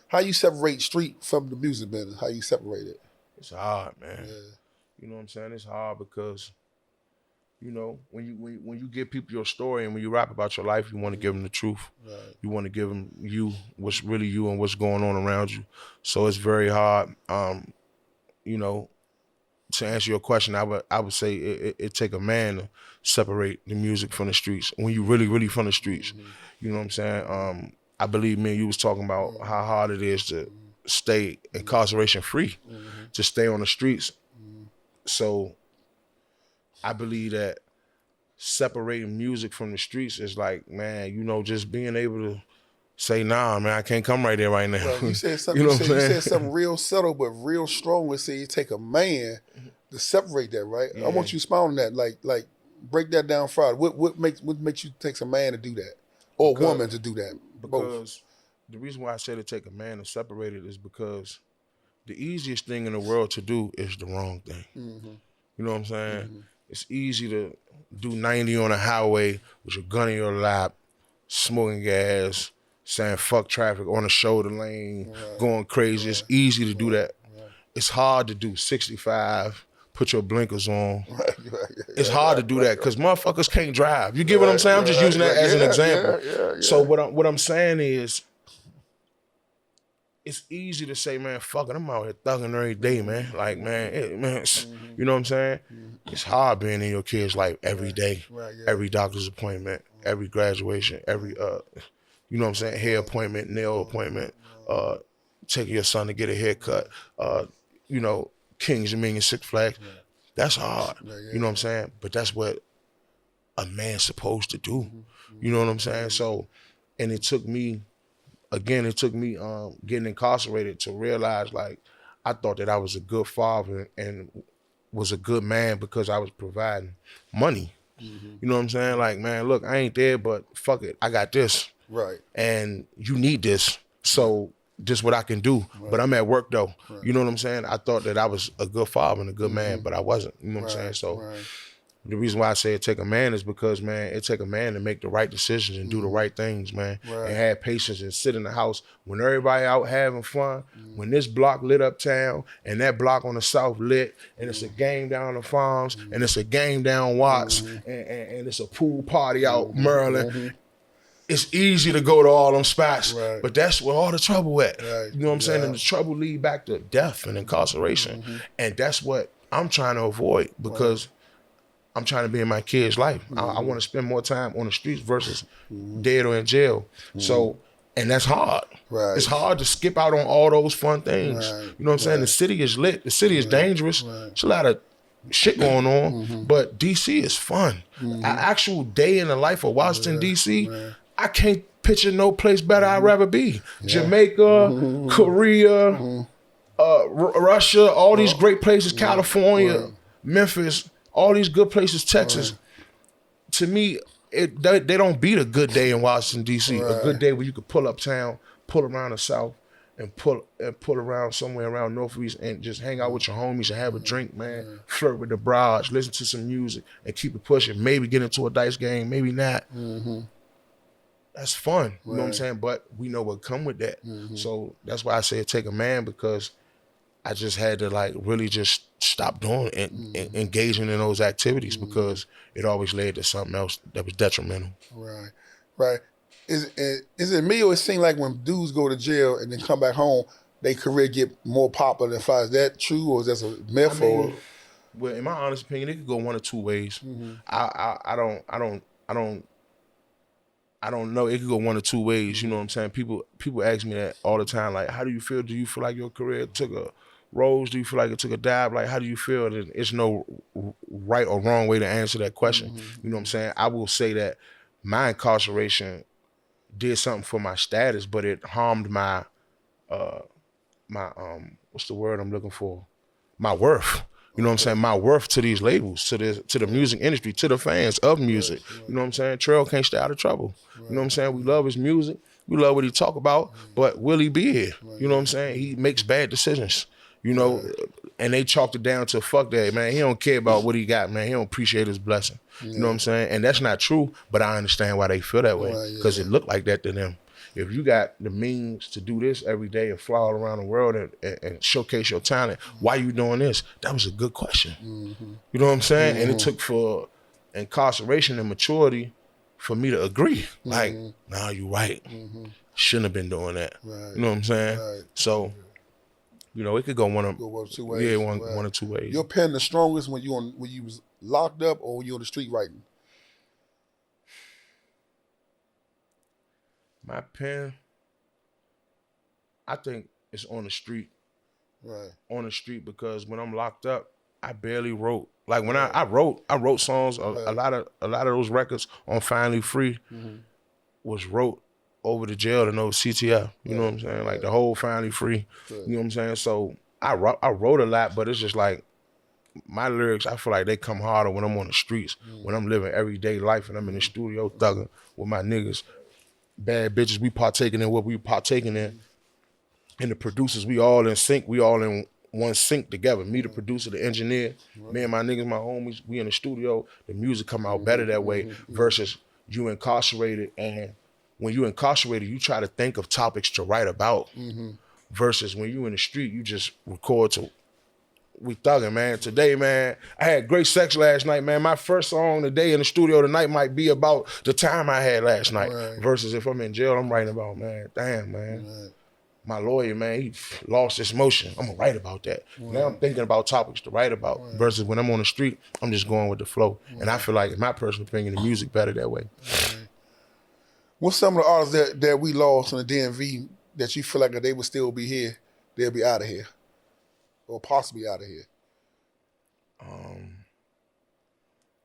How you separate street from the music business? How you separate it? It's hard, man. Yeah. You know what I'm saying? It's hard because, you know, when you give people your story and when you rap about your life, you want to give them the truth. Right. You want to give them you, what's really you and what's going on around you. So it's very hard. You know, to answer your question, I would say it take a man to separate the music from the streets. When you really from the streets, you know what I'm saying? I believe me and you was talking about how hard it is to stay incarceration free, to stay on the streets. So I believe that separating music from the streets is like, man, you know, just being able to say, nah, man, I can't come right there right now. Right. You said something. You said something real subtle but real strong. It said you take a man to separate that, right? Yeah. I want you to expound on that. Like break that down further. What makes you take a man to do that, or a woman to do that? Because the reason why I said it take a man to separate it is because the easiest thing in the world to do is the wrong thing. You know what I'm saying? It's easy to do 90 on a highway with your gun in your lap, smoking gas, saying fuck traffic on the shoulder lane, going crazy. It's easy to do that. It's hard to do 65, put your blinkers on. It's hard to do that because motherfuckers can't drive. You get what I'm saying? I'm just using that as an example. So what I'm saying is, it's easy to say, man, fuck it, I'm out here thugging every day, man. Like, man, you know what I'm saying? It's hard being in your kid's life every day, every doctor's appointment, every graduation, every, you know what I'm saying, hair appointment, nail appointment, taking your son to get a haircut, you know, Kings Dominion, Six Flags. That's hard, you know what I'm saying? But that's what a man's supposed to do, you know what I'm saying? So, and it took me getting incarcerated to realize, like, I thought that I was a good father and was a good man because I was providing money. You know what I'm saying? Like, man, look, I ain't there, but fuck it, I got this. Right. And you need this, so this what I can do. But I'm at work though. You know what I'm saying? I thought that I was a good father and a good man, but I wasn't. You know what I'm saying? So the reason why I say it take a man is because, man, it take a man to make the right decisions and do the right things, man. And have patience and sit in the house when everybody out having fun, when this block lit up town and that block on the south lit, and it's a game down the farms, and it's a game down Watts, and it's a pool party out Maryland. It's easy to go to all them spots, but that's where all the trouble at. You know what I'm saying? And the trouble lead back to death and incarceration. And that's what I'm trying to avoid because I'm trying to be in my kid's life. I want to spend more time on the streets versus dead or in jail. So, and that's hard. It's hard to skip out on all those fun things. You know what I'm saying? The city is lit. The city is dangerous. There's a lot of shit going on, but DC is fun. An actual day in the life of Washington, DC, I can't picture no place better I'd rather be. Jamaica, Korea, Russia, all these great places, California, Memphis, all these good places, Texas. To me, they don't beat a good day in Washington, D.C. A good day where you could pull uptown, pull around the South, and pull around somewhere around Northeast and just hang out with your homies and have a drink, man. Flirt with the broads, listen to some music, and keep it pushing. Maybe get into a dice game, maybe not. That's fun, you know what I'm saying? But we know what come with that. So that's why I say it take a man, because I just had to like really just stop doing and engaging in those activities because it always led to something else that was detrimental. Right. Is it me, or it seems like when dudes go to jail and then come back home, their career get more popular than far? Is that true, or is that a myth? Well, in my honest opinion, it could go one or two ways. I don't know. It could go one or two ways. You know what I'm saying? People ask me that all the time. Like, how do you feel? Do you feel like your career took a rose? Do you feel like it took a dive? Like, how do you feel? And it's no right or wrong way to answer that question. You know what I'm saying? I will say that my incarceration did something for my status, but it harmed my what's the word I'm looking for? My worth. You know what I'm saying? My worth to these labels, to the music industry, to the fans of music. You know what I'm saying? Trel can't stay out of trouble. You know what I'm saying? We love his music. We love what he talk about, but will he be here? You know what I'm saying? He makes bad decisions, you know, and they chalked it down to fuck that, man. He don't care about what he got, man. He don't appreciate his blessing. You know what I'm saying? And that's not true, but I understand why they feel that way, because it looked like that to them. if you got the means to do this every day and fly all around the world and showcase your talent, why you doing this? That was a good question. You know what I'm saying? And it took for incarceration and maturity for me to agree. Like, nah, you right. Shouldn't have been doing that. Right. You know what I'm saying? Right. So, you know, it could go one of two ways. Yeah, one or two ways. Your pen the strongest when you was locked up or when you on the street writing? My pen, I think it's on the street. Right. On the street, because when I'm locked up, I barely wrote. Like when I wrote songs. A lot of those records on Finally Free was wrote over the jail to know CTF. You know what I'm saying? Like the whole Finally Free. You know what I'm saying? So I wrote a lot, but it's just like my lyrics, I feel like they come harder when I'm on the streets, when I'm living everyday life and I'm in the studio thugging with my niggas. Bad bitches, we partaking in what we partaking in. And the producers, we all in sync. We all in one sync together. Me, the producer, the engineer, me and my niggas, my homies, we in the studio. The music come out better that way versus you incarcerated. And when you incarcerated, you try to think of topics to write about versus when you in the street, you just record to, we thugging, man. Today, man, I had great sex last night, man. My first song today in the studio tonight might be about the time I had last night versus if I'm in jail, I'm writing about, man, damn, man. My lawyer, man, he lost his motion. I'm gonna write about that. Now I'm thinking about topics to write about versus when I'm on the street, I'm just going with the flow. And I feel like, in my personal opinion, the music better that way. What's some of the artists that we lost in the DMV that you feel like if they would still be here, they'll be out of here? Or possibly out of here?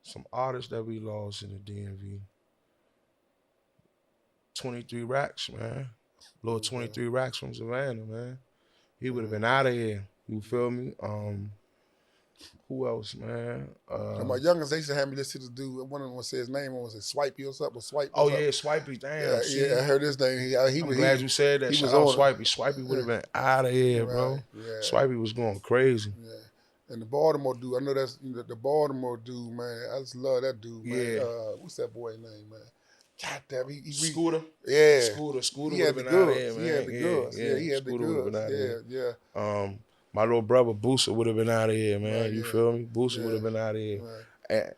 Some artists that we lost in the DMV. 23 Racks, man. Little 23 Racks from Savannah, man. He would have been out of here. You feel me? Who else, man? My youngest, they used to have me listen to this dude. One of them say his name was it Swipey or something? Swipe. Oh yeah, Swipey. Damn. Yeah, I heard his name. I'm glad you said that. Shout out Swipey. Swipey would have been out of here, bro. Yeah. Swipey was going crazy. Yeah. And the Baltimore dude, I know that's the Baltimore dude, man. I just love that dude, man. Yeah. What's that boy's name, man? God damn, he Scooter. Yeah. Scooter would have been out of here, man. He had the goods. Yeah, he had the goods. Yeah. My little brother Boosa would have been out of here, man. Right, you feel me? Boosa would have been out of here. Right.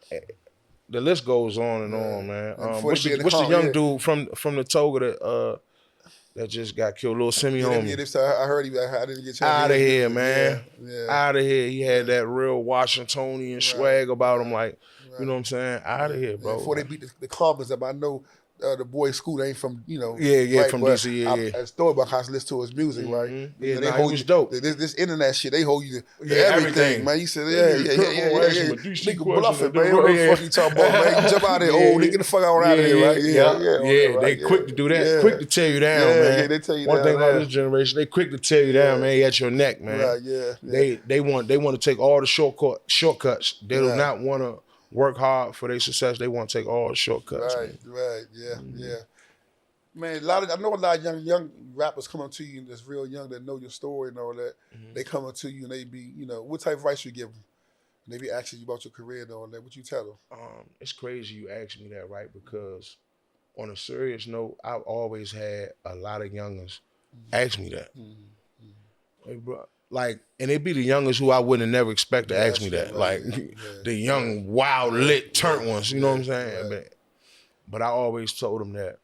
The list goes on and on, man. What's the young dude from the Toga that just got killed? Little Simeon. I heard I didn't get out of here, man. Out of here. He had that real Washingtonian swag about him, like. You know what I'm saying? Out of here, bro. Before they beat the Carbons up, I know the boy School ain't from, right, from DC, I thought about how to listen to his music, right? Yeah, they hold you dope. This internet shit, they hold you to everything, man. You said, yeah. Nigga bluffing, man. What the fuck you talking about, man? You jump out of there, old nigga, get the fuck out of here, right? Yeah, they quick to do that. Quick to tear you down, man. Yeah, they tell you One thing about this generation, they quick to tear you down, man. At your neck, man. Right, yeah. They want to take all the shortcuts. They do not want to work hard for their success. They want to take all the shortcuts. Right, yeah. Man, I know a lot of young rappers come up to you that's real young that know your story and all that. They come up to you and they be, what type of advice you give them? And they be asking you about your career and all that. What you tell them? It's crazy you ask me that, right? Because on a serious note, I've always had a lot of youngers ask me that. Hey, bro. Like, and it be the youngest who I wouldn't never expect to ask me that. Like, the young, wild, lit, turnt ones, you know what I'm saying? But I always told them that,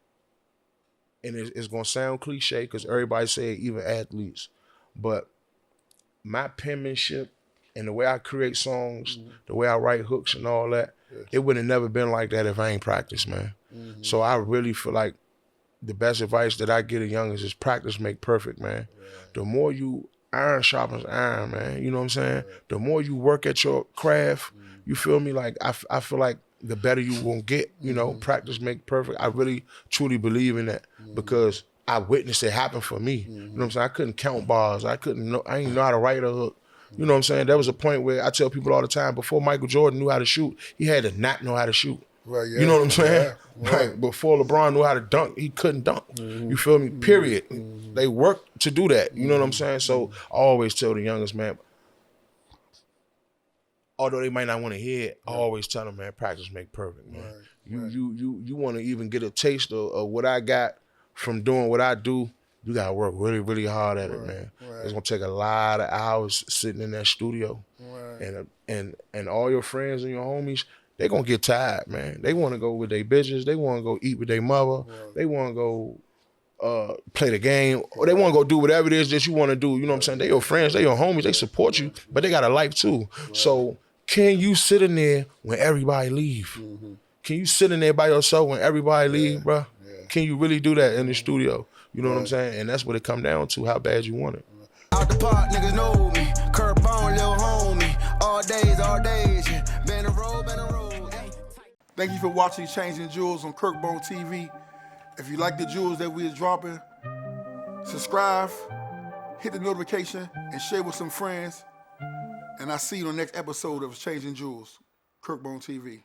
and it's going to sound cliche because everybody say it, even athletes, but my penmanship and the way I create songs, the way I write hooks and all that, it would have never been like that if I ain't practiced, man. So I really feel like the best advice that I get a youngest is practice make perfect, man. The more you iron sharpens iron, man. You know what I'm saying? The more you work at your craft, you feel me? Like I feel like the better you gonna get. Practice make perfect. I really truly believe in that because I witnessed it happen for me. You know what I'm saying? I couldn't count bars. I didn't know how to write a hook. You know what I'm saying? There was a point where I tell people all the time, before Michael Jordan knew how to shoot, he had to not know how to shoot. Right, yeah. You know what I'm saying? Yeah, like before LeBron knew how to dunk, he couldn't dunk. You feel me? Period. They work to do that. You know what I'm saying? So I always tell the youngest, man, although they might not want to hear it, I always tell them, man, practice make perfect, man. You want to even get a taste of what I got from doing what I do, you gotta work really, really hard at it, man. It's gonna take a lot of hours sitting in that studio. And all your friends and your homies, they gonna get tired, man. They wanna go with their bitches, they wanna go eat with their mother, they wanna go play the game, or they wanna go do whatever it is that you wanna do. You know what I'm saying? They your friends, they your homies, they support you, but they got a life too. So can you sit in there when everybody leave? Can you sit in there by yourself when everybody leave, bro? Can you really do that in the studio? You know what I'm saying? And that's what it come down to, how bad you want it. Out the park, niggas know me. Curb on, little homie. All days, yeah. Been a road. Thank you for watching Changing Jewels on Kirkbone TV. If you like the jewels that we are dropping, subscribe, hit the notification, and share with some friends. And I'll see you on the next episode of Changing Jewels, Kirkbone TV.